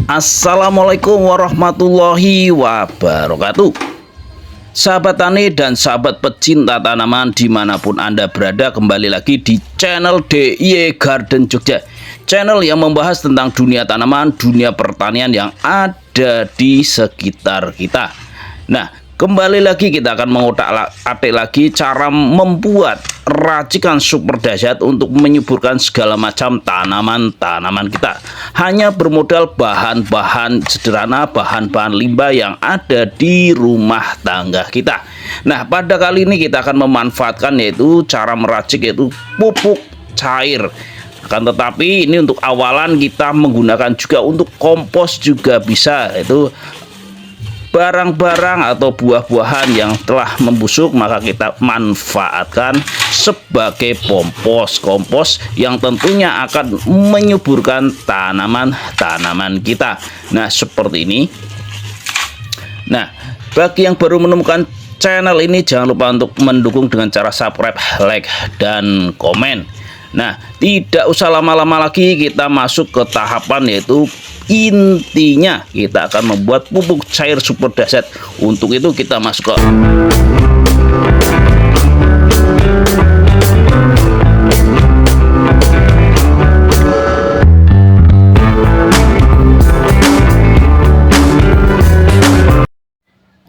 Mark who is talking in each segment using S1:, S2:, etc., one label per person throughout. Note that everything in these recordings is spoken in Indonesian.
S1: Assalamualaikum warahmatullahi wabarakatuh. Sahabat tani dan sahabat pecinta tanaman dimanapun Anda berada, kembali lagi di channel DIY Garden Jogja, channel yang membahas tentang dunia tanaman, dunia pertanian yang ada di sekitar kita. Nah, kembali lagi kita akan mengutak-atik lagi cara membuat racikan super dahsyat untuk menyuburkan segala macam tanaman-tanaman kita, hanya bermodal bahan-bahan sederhana, bahan-bahan limbah yang ada di rumah tangga kita. Nah, pada kali ini kita akan memanfaatkan yaitu cara meracik yaitu pupuk cair. Akan tetapi ini untuk awalan kita menggunakan juga untuk kompos juga bisa, yaitu barang-barang atau buah-buahan yang telah membusuk maka kita manfaatkan sebagai kompos yang tentunya akan menyuburkan tanaman-tanaman kita. Nah, seperti ini. Nah, bagi yang baru menemukan channel ini, jangan lupa untuk mendukung dengan cara subscribe, like, dan komen. Nah, tidak usah lama-lama lagi, kita masuk ke tahapan yaitu intinya kita akan membuat pupuk cair super dahsyat. Untuk itu kita masuk ke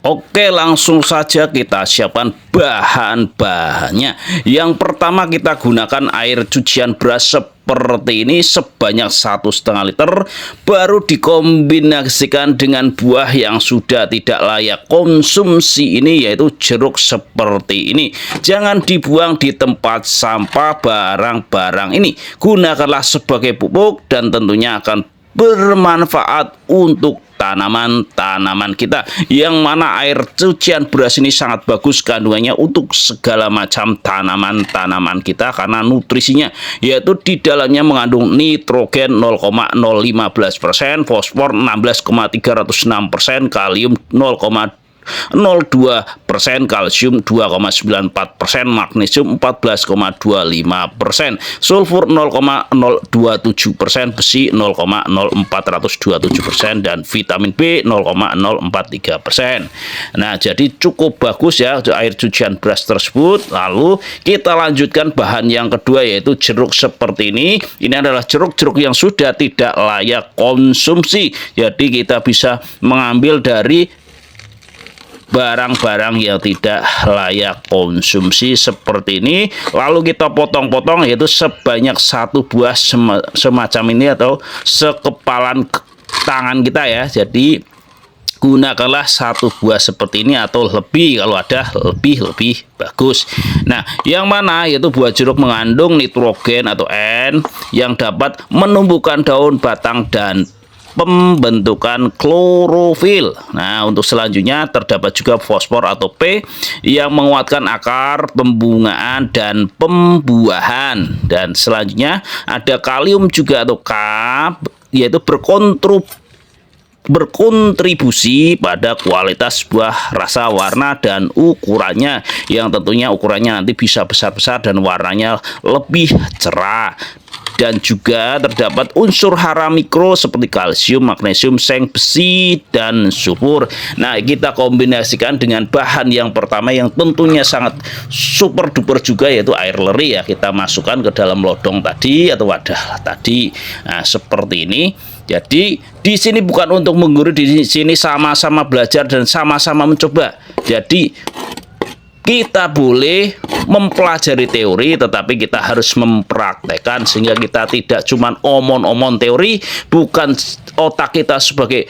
S1: Oke, langsung saja kita siapkan bahan-bahannya. Yang pertama kita gunakan air cucian beras seperti ini sebanyak 1,5 liter, baru dikombinasikan dengan buah yang sudah tidak layak konsumsi ini, yaitu jeruk seperti ini. Jangan dibuang di tempat sampah barang-barang ini. Gunakanlah sebagai pupuk dan tentunya akan bermanfaat untuk tanaman-tanaman kita, yang mana air cucian beras ini sangat bagus kandungannya untuk segala macam tanaman-tanaman kita, karena nutrisinya yaitu di dalamnya mengandung nitrogen 0,015%, fosfor 16,306%, kalium 0,02%, kalsium 2,94%, magnesium 14,25%, sulfur 0,027%, besi 0,0427%, dan vitamin B 0,043%. Nah, jadi cukup bagus ya air cucian beras tersebut. Lalu kita lanjutkan bahan yang kedua yaitu jeruk seperti ini. Ini adalah jeruk-jeruk yang sudah tidak layak konsumsi. Jadi kita bisa mengambil dari barang-barang yang tidak layak konsumsi seperti ini, lalu kita potong-potong yaitu sebanyak 1 buah semacam ini atau sekepalan tangan kita ya. Jadi gunakanlah 1 buah seperti ini atau lebih, kalau ada lebih bagus. Nah, yang mana yaitu buah jeruk mengandung nitrogen atau N yang dapat menumbuhkan daun, batang, dan pembentukan klorofil. Nah, untuk selanjutnya terdapat juga fosfor atau P yang menguatkan akar, pembungaan, dan pembuahan. Dan selanjutnya ada kalium juga atau K, yaitu berkontribusi pada kualitas buah, rasa, warna, dan ukurannya, yang tentunya ukurannya nanti bisa besar-besar dan warnanya lebih cerah. Dan juga terdapat unsur hara mikro seperti kalsium, magnesium, seng, besi, dan sulfur. Nah, kita kombinasikan dengan bahan yang pertama yang tentunya sangat super duper juga, yaitu air leri ya. Kita masukkan ke dalam lodong tadi atau wadah tadi. Nah, seperti ini. Jadi di sini bukan untuk menggurui, di sini sama-sama belajar dan sama-sama mencoba. Jadi kita boleh mempelajari teori, tetapi kita harus mempraktekkan sehingga kita tidak cuma omong-omong teori, bukan otak kita sebagai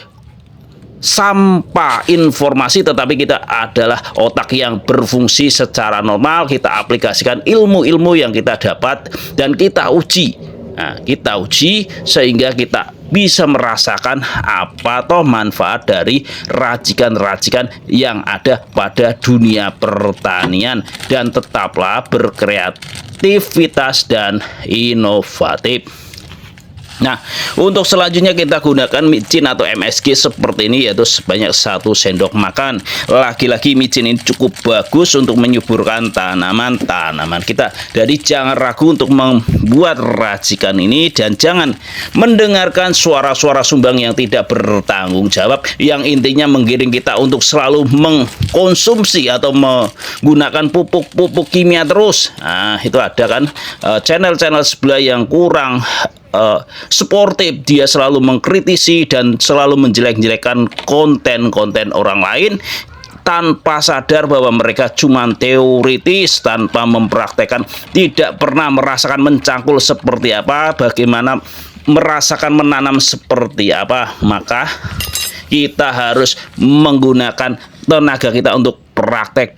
S1: sampah informasi, tetapi kita adalah otak yang berfungsi secara normal. Kita aplikasikan ilmu-ilmu yang kita dapat dan kita uji. Nah, kita uji sehingga kita bisa merasakan apa toh manfaat dari racikan-racikan yang ada pada dunia pertanian. Dan tetaplah berkreativitas dan inovatif. Nah, untuk selanjutnya kita gunakan micin atau MSG seperti ini, yaitu sebanyak 1 sendok makan. Lagi-lagi micin ini cukup bagus untuk menyuburkan tanaman-tanaman kita. Jadi jangan ragu untuk membuat racikan ini dan jangan mendengarkan suara-suara sumbang yang tidak bertanggung jawab, yang intinya menggiring kita untuk selalu mengkonsumsi atau menggunakan pupuk-pupuk kimia terus. Nah, itu ada kan channel-channel sebelah yang kurang sportif, dia selalu mengkritisi dan selalu menjelek-jelekan konten-konten orang lain tanpa sadar bahwa mereka cuma teoritis tanpa mempraktekkan, tidak pernah merasakan mencangkul seperti apa, bagaimana merasakan menanam seperti apa. Maka kita harus menggunakan tenaga kita untuk praktek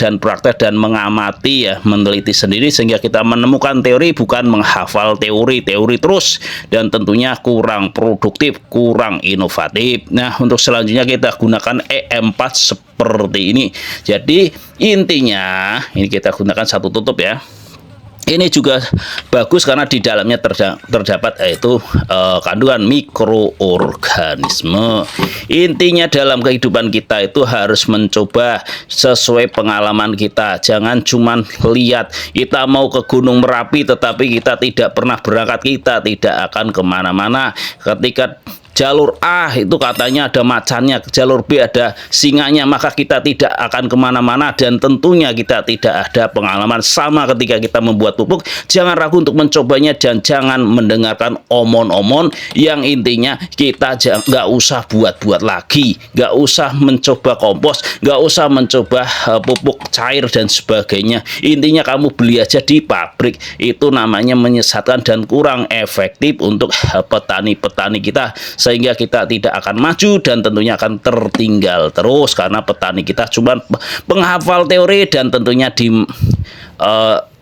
S1: dan mengamati, ya, meneliti sendiri, sehingga kita menemukan teori, bukan menghafal teori terus, dan tentunya kurang produktif, kurang inovatif. Nah, untuk selanjutnya kita gunakan EM4 seperti ini. Jadi intinya ini kita gunakan satu tutup, ya. Ini juga bagus karena di dalamnya terdapat yaitu kandungan mikroorganisme. Intinya dalam kehidupan kita itu harus mencoba sesuai pengalaman kita. Jangan cuma lihat kita mau ke Gunung Merapi tetapi kita tidak pernah berangkat, kita tidak akan kemana-mana. Ketika jalur A itu katanya ada macannya, jalur B ada singanya, maka kita tidak akan kemana-mana dan tentunya kita tidak ada pengalaman. Sama ketika kita membuat pupuk, jangan ragu untuk mencobanya dan jangan mendengarkan omon-omon yang intinya kita nggak usah buat-buat lagi, nggak usah mencoba kompos, nggak usah mencoba pupuk cair dan sebagainya. Intinya kamu beli aja di pabrik, itu namanya menyesatkan dan kurang efektif untuk petani-petani kita, sehingga kita tidak akan maju dan tentunya akan tertinggal terus karena petani kita cuma penghafal teori dan tentunya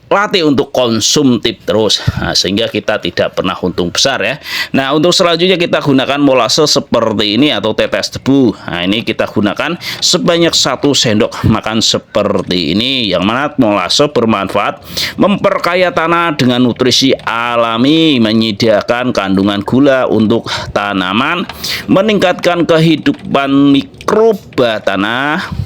S1: latih untuk konsumtif terus. Nah, sehingga kita tidak pernah untung besar, ya. Nah, untuk selanjutnya kita gunakan molase seperti ini atau tetes debu. Nah, ini kita gunakan sebanyak 1 sendok makan seperti ini, yang mana molase bermanfaat memperkaya tanah dengan nutrisi alami, menyediakan kandungan gula untuk tanaman, meningkatkan kehidupan mikroba tanah,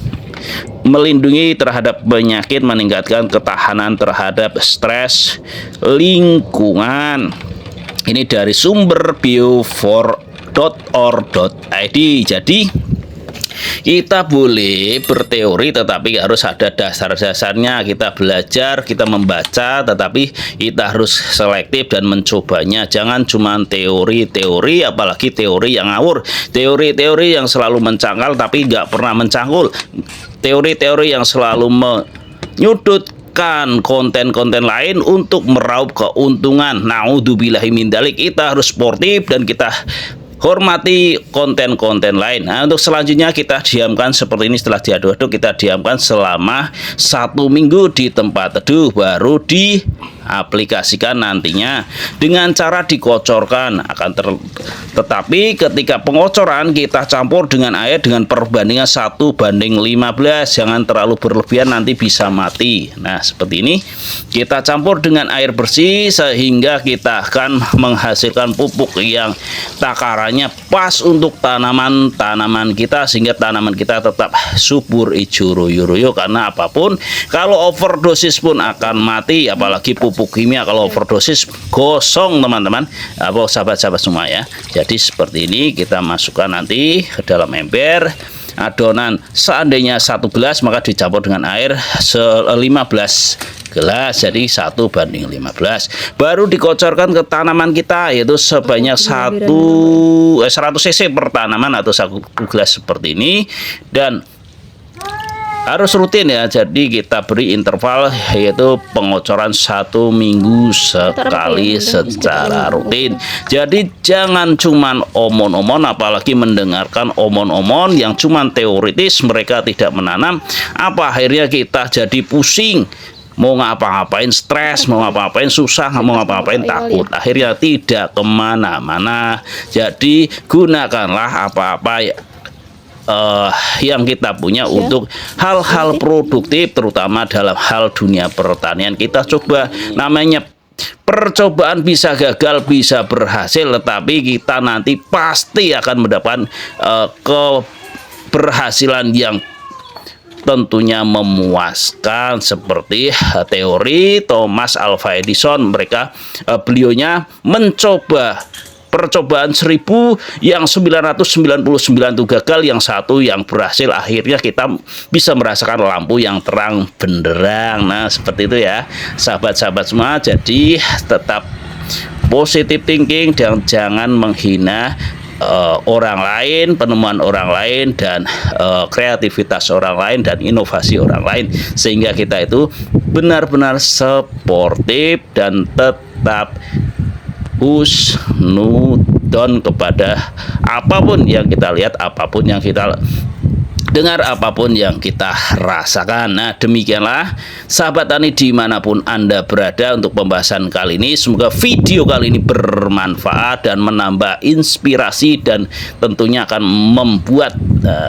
S1: melindungi terhadap penyakit, meningkatkan ketahanan terhadap stres lingkungan. Ini dari sumber bio4.or.id. Jadi kita boleh berteori tetapi harus ada dasar-dasarnya. Kita belajar, kita membaca, tetapi kita harus selektif dan mencobanya. Jangan cuma teori-teori, apalagi teori yang ngawur, teori-teori yang selalu mencangkal tapi nggak pernah mencangkul, teori-teori yang selalu menyudutkan konten-konten lain untuk meraup keuntungan. Naudzubillahi min dzalik. Kita harus sportif dan kita hormati konten-konten lain. Nah, untuk selanjutnya kita diamkan seperti ini. Setelah diaduk-aduk, kita diamkan selama 1 minggu di tempat teduh, baru diaplikasikan nantinya dengan cara dikocorkan. Tetapi ketika pengocoran kita campur dengan air dengan perbandingan 1:15. Jangan terlalu berlebihan, nanti bisa mati. Nah, seperti ini kita campur dengan air bersih sehingga kita akan menghasilkan pupuk yang takarannya pas untuk tanaman-tanaman kita, sehingga tanaman kita tetap subur hijau royo-royo. Karena apapun, kalau overdosis pun akan mati, apalagi pupuk kimia. Kalau overdosis gosong, teman-teman, sahabat-sahabat semua, ya. Jadi seperti ini kita masukkan nanti ke dalam ember. Adonan seandainya 1 gelas maka dicampur dengan air 15 gelas, jadi 1:15. Baru dikocorkan ke tanaman kita, yaitu sebanyak 100 cc per tanaman atau 1 gelas seperti ini, dan harus rutin, ya. Jadi kita beri interval yaitu pengocoran 1 minggu sekali secara rutin. Jadi jangan cuman omon-omon, apalagi mendengarkan omon-omon yang cuman teoritis, mereka tidak menanam. Apa akhirnya kita jadi pusing, mau ngapa-ngapain stres, mau ngapa-ngapain susah, mau ngapa-ngapain takut, akhirnya tidak kemana-mana. Jadi gunakanlah apa-apa yang kita punya untuk hal-hal produktif, terutama dalam hal dunia pertanian. Kita coba, namanya percobaan bisa gagal, bisa berhasil, tetapi kita nanti pasti akan mendapatkan keberhasilan yang tentunya memuaskan, seperti teori Thomas Alva Edison. Beliaunya mencoba percobaan 1000 yang 999 itu gagal, yang satu yang berhasil. Akhirnya kita bisa merasakan lampu yang terang benderang. Nah, seperti itu ya sahabat-sahabat semua. Jadi tetap positive thinking dan jangan menghina orang lain, penemuan orang lain, dan kreativitas orang lain, dan inovasi orang lain, sehingga kita itu benar-benar sportif dan tetap husnudon kepada apapun yang kita lihat, apapun yang kita dengar, apapun yang kita rasakan. Nah, demikianlah sahabat tani dimanapun Anda berada untuk pembahasan kali ini. Semoga video kali ini bermanfaat dan menambah inspirasi, dan tentunya akan membuat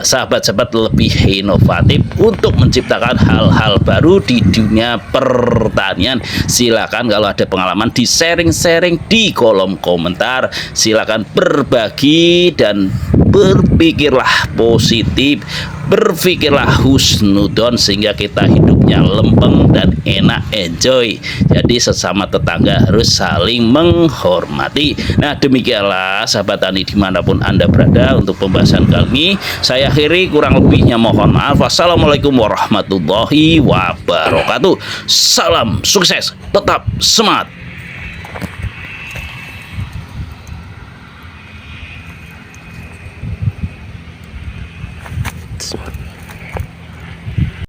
S1: sahabat-sahabat lebih inovatif untuk menciptakan hal-hal baru di dunia pertanian. Silakan kalau ada pengalaman di sharing-sharing di kolom komentar. Silakan berbagi dan berpikirlah positif, berpikirlah husnudon, sehingga kita hidupnya lempeng dan enak, enjoy. Jadi sesama tetangga harus saling menghormati. Nah, demikianlah sahabat tani dimanapun Anda berada untuk pembahasan kali ini. Saya akhiri, kurang lebihnya mohon maaf. Wassalamualaikum warahmatullahi wabarakatuh. Salam sukses, tetap semangat.